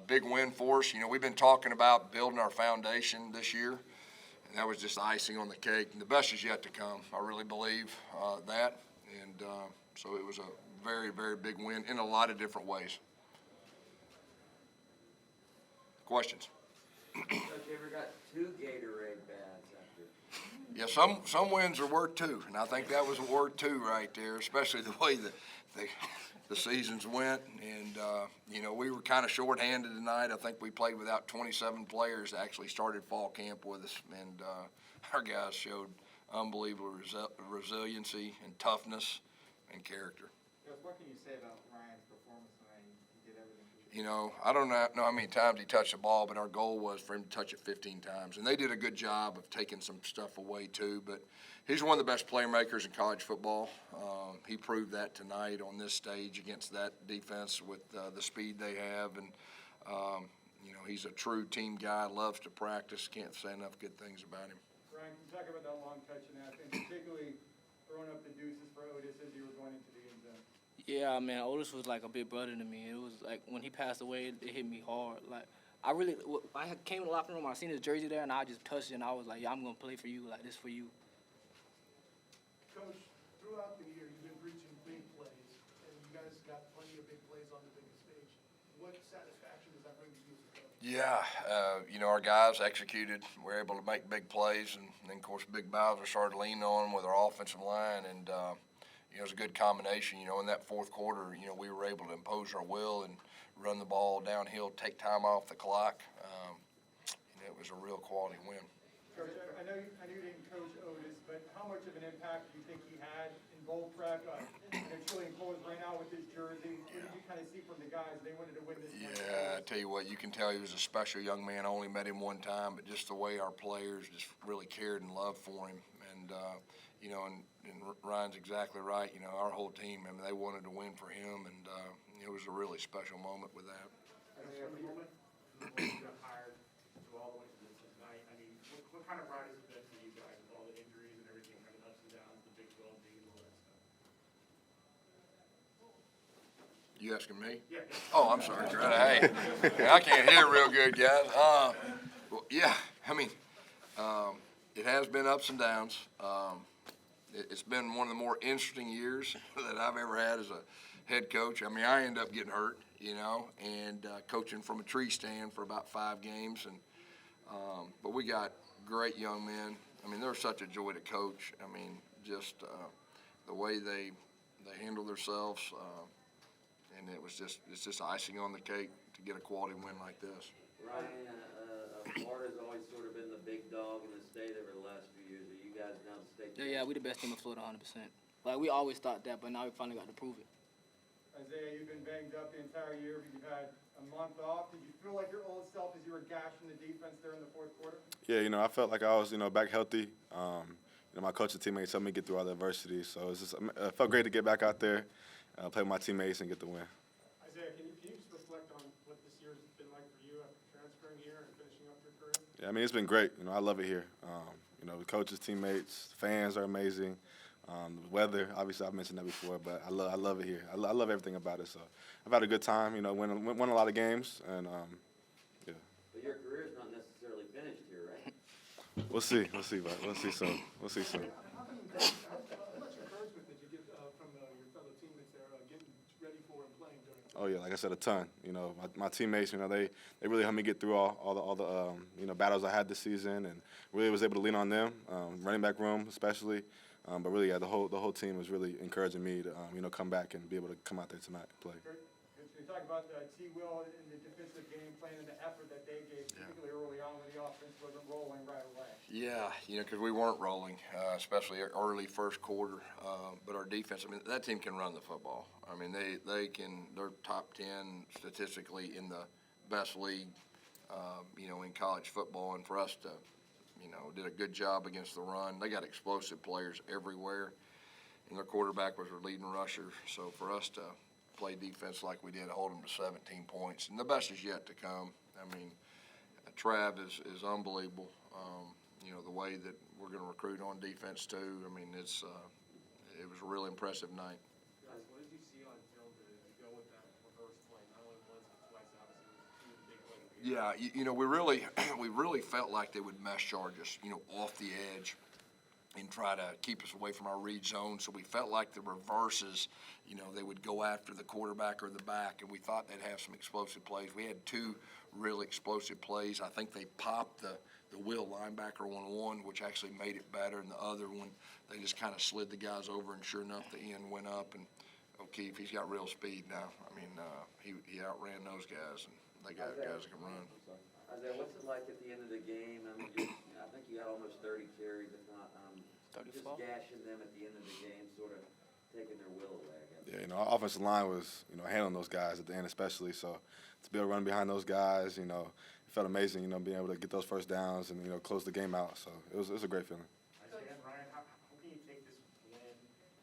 big win for us. We've been talking about building our foundation this year, and that was just icing on the cake. And the best is yet to come. I really believe that. And so it was a very, very big win in a lot of different ways. Questions? Coach, you ever got 2 Gatorade baths after? Yeah, some wins are worth 2, and I think that was worth 2 right there, especially the way that the seasons went. And, we were kind of shorthanded tonight. I think we played without 27 players that actually started fall camp with us, and our guys showed unbelievable resiliency and toughness and character. What can you say about Ryan's performance tonight? He did everything. I don't know how many times he touched the ball, but our goal was for him to touch it 15 times. And they did a good job of taking some stuff away, too. But he's one of the best playmakers in college football. He proved that tonight on this stage against that defense with the speed they have. And, he's a true team guy, loves to practice. Can't say enough good things about him. Ryan, can you talk about that long touch in that thing, particularly throwing up the deuces for Otis as you were going into the end zone? Yeah, man, Otis was like a big brother to me. It was like when he passed away, it hit me hard. Like I came in the locker room, I seen his jersey there, and I just touched it, and I was like, yeah, I'm gonna play for you, like this for you. Coach, throughout the year, you've been reaching big plays, and you guys got plenty of big plays on the biggest stage. What satisfaction does that bring to you as a coach? Yeah, our guys executed. We were able to make big plays, and then, of course, Big Bowser started leaning on them with our offensive line, and it was a good combination. In that fourth quarter, we were able to impose our will and run the ball downhill, take time off the clock. It was a real quality win. Coach, I know you didn't coach Otis, but how much of an impact do you think he had in bowl prep? It's really enclosed right now with his jersey. What did you kind of see from the guys? They wanted to win this one. Yeah, I tell you what, you can tell he was a special young man. I only met him one time, but just the way our players just really cared and loved for him. And, and Ryan's exactly right. Our whole team, they wanted to win for him, and it was a really special moment with that. What kind of ride has it been for you guys with all the injuries and everything, kind of ups and downs, the Big 12 being all that stuff? You asking me? Yeah. Oh, I'm sorry, Greta. Hey, I can't hear real good, guys. It has been ups and downs. It's been one of the more interesting years that I've ever had as a head coach. I ended up getting hurt, and coaching from a tree stand for about 5 games. And but we got great young men. They're such a joy to coach. Just the way they handle themselves, and it's just icing on the cake to get a quality win like this. Ryan, Florida's always sort of been the big dog in the state over the last few years. Are you guys now the state? Yeah, we the best team in Florida, 100%. Like we always thought that, but now we finally got to prove it. Isaiah, you've been banged up the entire year, but you've had a month off. Did you feel like your old self as you were gashing the defense there in the fourth quarter? Yeah, I felt like I was, back healthy. My coach and teammates helped me get through all the adversity, so it felt great to get back out there, play with my teammates, and get the win. Isaiah, can you just reflect on what this year's been like for you after transferring here and finishing up your career? Yeah, it's been great. I love it here. The coaches, teammates, fans are amazing. The weather, obviously, I've mentioned that before, but I love it here. I love everything about it. So I've had a good time. Won a lot of games, and yeah. But your career's not necessarily finished here, right? We'll see, bud. We'll see soon. How much encouragement did you get from your fellow teammates there, getting ready for and playing during? Oh yeah, like I said, a ton. My teammates, they really helped me get through all the battles I had this season, and really was able to lean on them, running back room especially. But really, yeah, the whole team was really encouraging me to come back and be able to come out there tonight and play. You talk about T. Will and the defensive game plan and the effort that they gave, particularly early on when the offense wasn't rolling right away. Yeah, because we weren't rolling, especially early first quarter. But our defense, that team can run the football. They can. They're top 10 statistically in the best league, in college football, and for us to. Did a good job against the run. They got explosive players everywhere, and their quarterback was their leading rusher. So for us to play defense like we did, hold them to 17 points, and the best is yet to come. Trav is unbelievable. The way that we're going to recruit on defense too. It was a really impressive night. Guys, what did you see on film to go with that reverse play? Not only once, but twice, obviously, with 2 big Yeah, we really, we really felt like they would mesh charge us, off the edge and try to keep us away from our read zone. So we felt like the reverses, they would go after the quarterback or the back, and we thought they'd have some explosive plays. We had two really explosive plays. I think they popped the Will linebacker one-on-one, which actually made it better, and the other one, they just kind of slid the guys over, and sure enough, the end went up, and O'Keefe, he's got real speed now. I mean, he outran those guys, and they got guys that can run. Isaiah, what's it like at the end of the game? I mean, I think you had almost 30 carries, if not, just 34. gashing them at the end of the game, sort of taking their will away, I guess. Yeah, our offensive line was, handling those guys at the end especially. So to be able to run behind those guys, it felt amazing, being able to get those first downs and, close the game out. So it was a great feeling. Isaiah and Ryan, how can you take this win,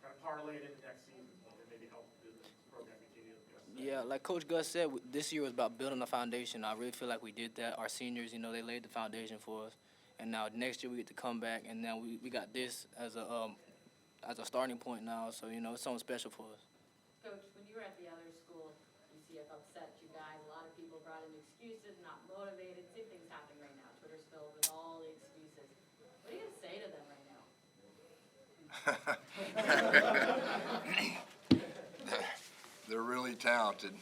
kind of parlay it into next season, and maybe help the program continue to get? Yeah, like Coach Gus said, this year was about building a foundation. I really feel like we did that. Our seniors, they laid the foundation for us. And now next year we get to come back, and now we got this as a starting point now. So, it's something special for us. Coach, when you were at the other school, UCF upset you guys. A lot of people brought in excuses, not motivated. Same thing's happening right now. Twitter's filled with all the excuses. What are you going to say to them right now? They're really talented.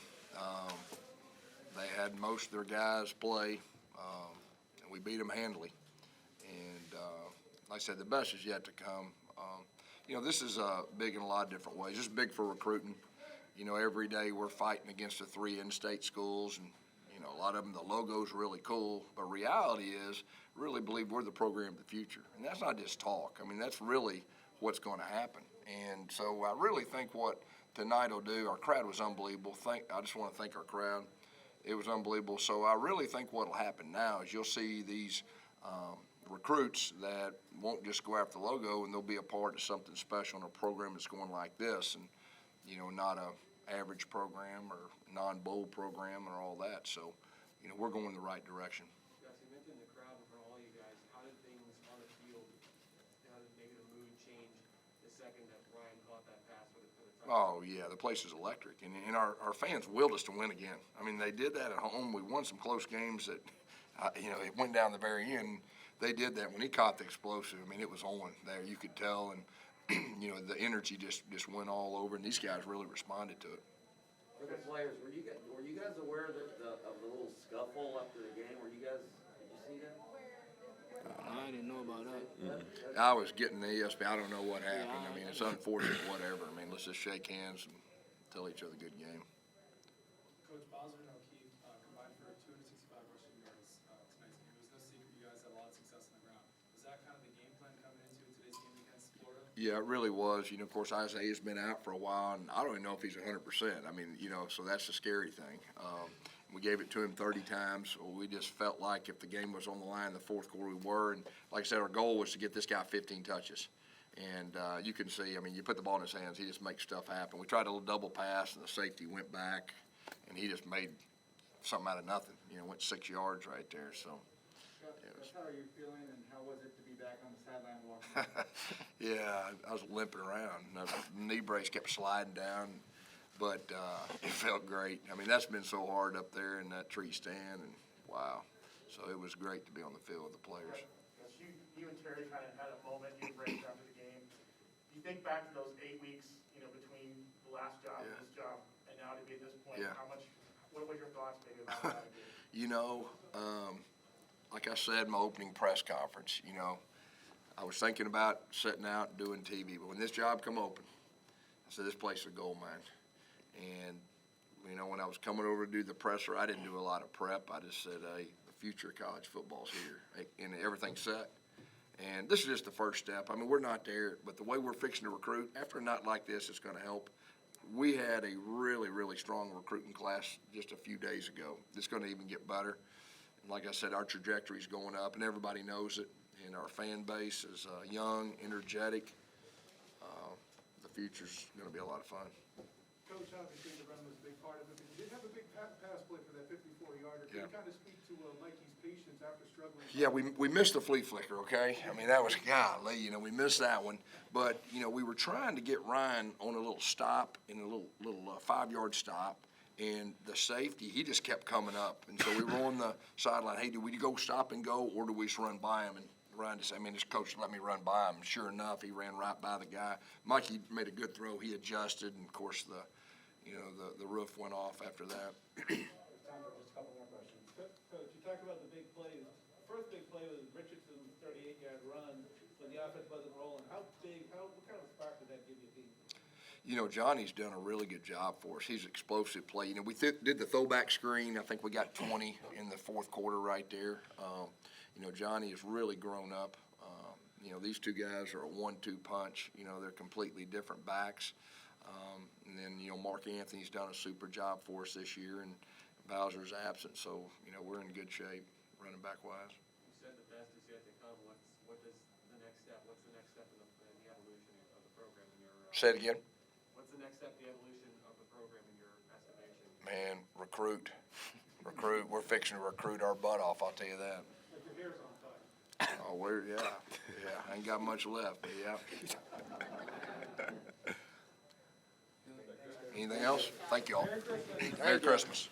They had most of their guys play, and we beat them handily. And like I said, the best is yet to come. This is big in a lot of different ways. This is big for recruiting. Every day we're fighting against the 3 in-state schools, and a lot of them, the logo's really cool. But reality is, really believe we're the program of the future, and that's not just talk. I mean, that's really what's going to happen. And so I really think what tonight will do. Our crowd was unbelievable. I just want to thank our crowd. It was unbelievable. So I really think what will happen now is you'll see these recruits that won't just go after the logo, and they'll be a part of something special in a program that's going like this, and not a average program or non-bowl program or all that. So we're going in the right direction. Gus, you mentioned the crowd in front of all you guys. How did things on the field, how did maybe the mood change the second that Ryan caught that pass for the touchdown? Oh, yeah, the place is electric, and our fans willed us to win again. I mean, they did that at home. We won some close games that, it went down the very end. They did that. When he caught the explosive, I mean, it was on there. You could tell, and, the energy just went all over, and these guys really responded to it. For the players, were you guys aware of the little scuffle after the game? Did you see that? I didn't know about that. I was getting the ESPN. I don't know what happened. I mean, it's unfortunate, whatever. I mean, let's just shake hands and tell each other good game. Coach Malzahn and O'Keefe combined for 265 rushing yards tonight's game. It was no secret you guys had a lot of success on the ground. Was that kind of the game plan coming into today's game against Florida? Yeah, it really was. Of course, Isaiah's been out for a while, and I don't even know if he's 100%. I mean, so that's the scary thing. We gave it to him 30 times. We just felt like if the game was on the line in the fourth quarter, we were. And like I said, our goal was to get this guy 15 touches. And you can see, I mean, you put the ball in his hands, he just makes stuff happen. We tried a little double pass, and the safety went back, and he just made something out of nothing. Went 6 yards right there. So. How are you feeling, and how was it to be back on the sideline walking? Yeah, I was limping around. The knee brace kept sliding down, but it felt great. I mean, that's been so hard up there in that tree stand, and wow. So it was great to be on the field with the players. You and Terry kind of had a moment, you break after the game. You think back to those 8 weeks, between the last job and this job, and now to be at this point, Yeah. What were your thoughts maybe about that? Like I said in my opening press conference, I was thinking about sitting out and doing TV, but when this job come open, I said, this place is a gold mine. And, when I was coming over to do the presser, I didn't do a lot of prep. I just said, hey, the future of college football's here, and everything's set. And this is just the first step. I mean, we're not there, but the way we're fixing to recruit, after a night like this, it's going to help. We had a really, really strong recruiting class just a few days ago. It's going to even get better. And like I said, our trajectory is going up, and everybody knows it. And our fan base is young, energetic. The future's going to be a lot of fun. Coach, obviously the run was a big part of it, but you did have a big pass play for that 54-yarder. Can you kind of speak to Mikey's patience after struggling? Yeah, we missed the flea flicker, okay? I mean, that was, golly, we missed that one. But, we were trying to get Ryan on a little stop, in a little 5-yard stop, And the safety, he just kept coming up. And so we were on the sideline, hey, do we go stop and go, or do we just run by him? And Ryan just, his coach let me run by him. Sure enough, he ran right by the guy. Mikey made a good throw. He adjusted, and of course the roof went off after that. Time for just a couple more questions. Coach, you talked about the big plays. The first big play was Richardson's 38-yard run when the offense wasn't rolling. What kind of spark did that give you, Pete? Johnny's done a really good job for us. He's explosive play. We did the throwback screen. I think we got 20 in the fourth quarter right there. Johnny has really grown up. These two guys are a 1-2 punch. They're completely different backs. And then, Mark Anthony's done a super job for us this year, and Bowser's absent. So, we're in good shape running back wise. You said the best is yet to come. What's the next step in the evolution of the program in your Say it again. What's the next step in the evolution of the program in your estimation? Man, recruit. We're fixing to recruit our butt off, I'll tell you that. But your hair's on fire. Oh, I ain't got much left, but yeah. Anything else? Thank you all. Merry Christmas.